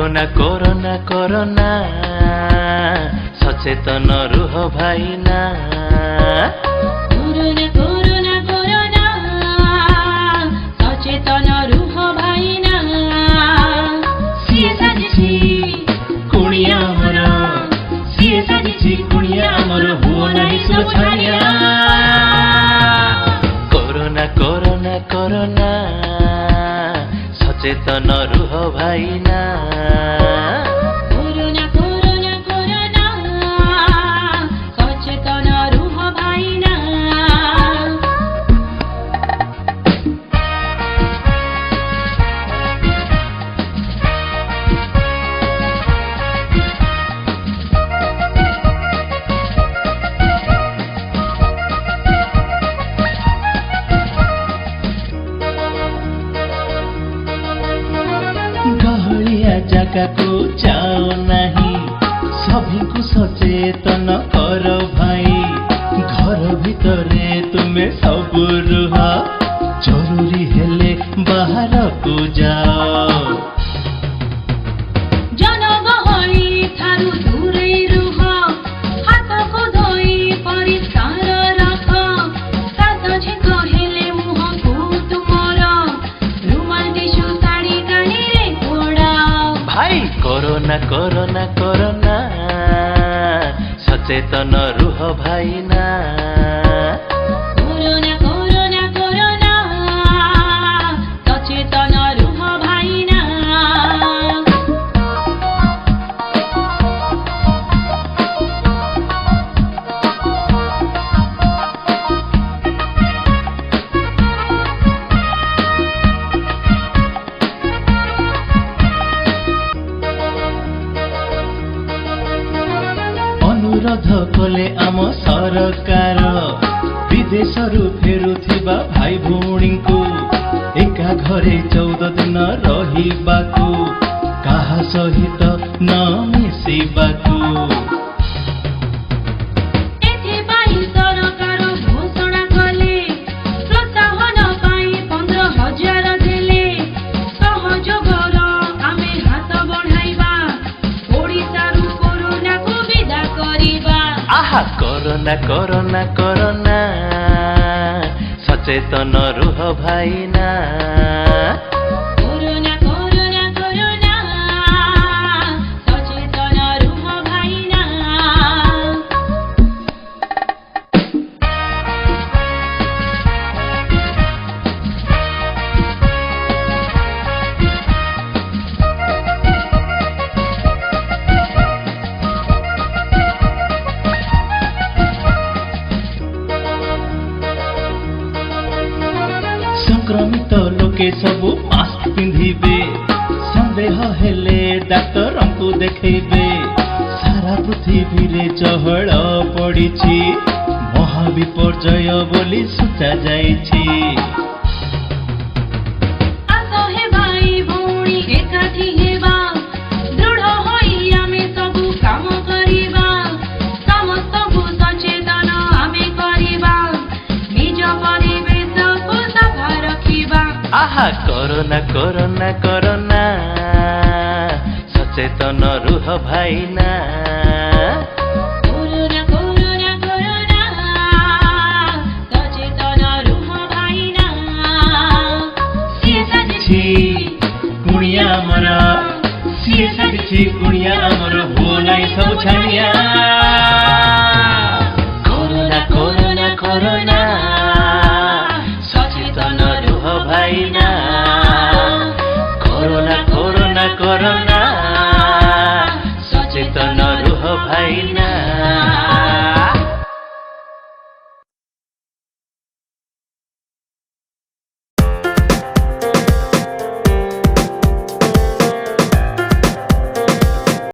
Corona corona corona सचेतन रुह भाइना। Corona corona corona सचेतन रुह भाइना। सिए साजिछि कुणिया मर सिए साजिछि कुणिया मर हुओ नाही सब छानिया। कोरोना कोरोना कोरोना सचेतन रुह भाइना। कोरोना कोरोना कोरोना सचेतन रुह भाइना। गहलिया जगह को जाओ नहीं सभी को सचेतन कर भाई। घर भितरे तुमे सब रुह जरूरी हेले बाहर को जाओ। जनगहली ठारू दूरै रुह हातको धोई परिष्कार रख। सात झिक हेले मुहको तुमर रुमाल टिस्यु साडी कानीरे घोडाओ। भाई कोरोना कोरोना कोरोना सचेतन रुह भाइना। कोरोना कोरोना कोरोना सचेतन रुह भाइना। अनुरोध कले आम सरकार विदेशरू फेरुथिबा भाई भौणी को एका घरे 14 दिन रहिबाकू काहा सहित न मिसिबाकू। एथिपाई सरकार घोषणा कले प्रोत्साहन पाई 15,000 देले। सहयोगर आमे हात बढाइबा ओडिसारू कोरोना को विदा करिबा। आहा कोरोना कोरोना कोरोना सचेतन रुह भाइना। कोरोना कोरोना कोरोना सचेतन रुह भाइना। संक्रमित लोके सबु मास्क पिंधिबे संदेह हेले डाक्टर को देखेबे। सारा पृथ्वी रे चहल पड़िछि महाविपर्जय बोली सूचा जाइछि। आसो हे भाई भौणी एकाठी हेबा दृढ़ होई आमे सबु काम करिबा। समस्तको सचेतन आमे करिबा निज परिवेशको सफा रखिबा। आहा कोरोना कोरोना कोरोना सचेतन रुह भाइना। कोरोना कोरोना कोरोना सचेतन रुह भाइना। सिए साजिछि कुणिया मर सिए साजिछि कुणिया मर हुओ नाही सब छानिया।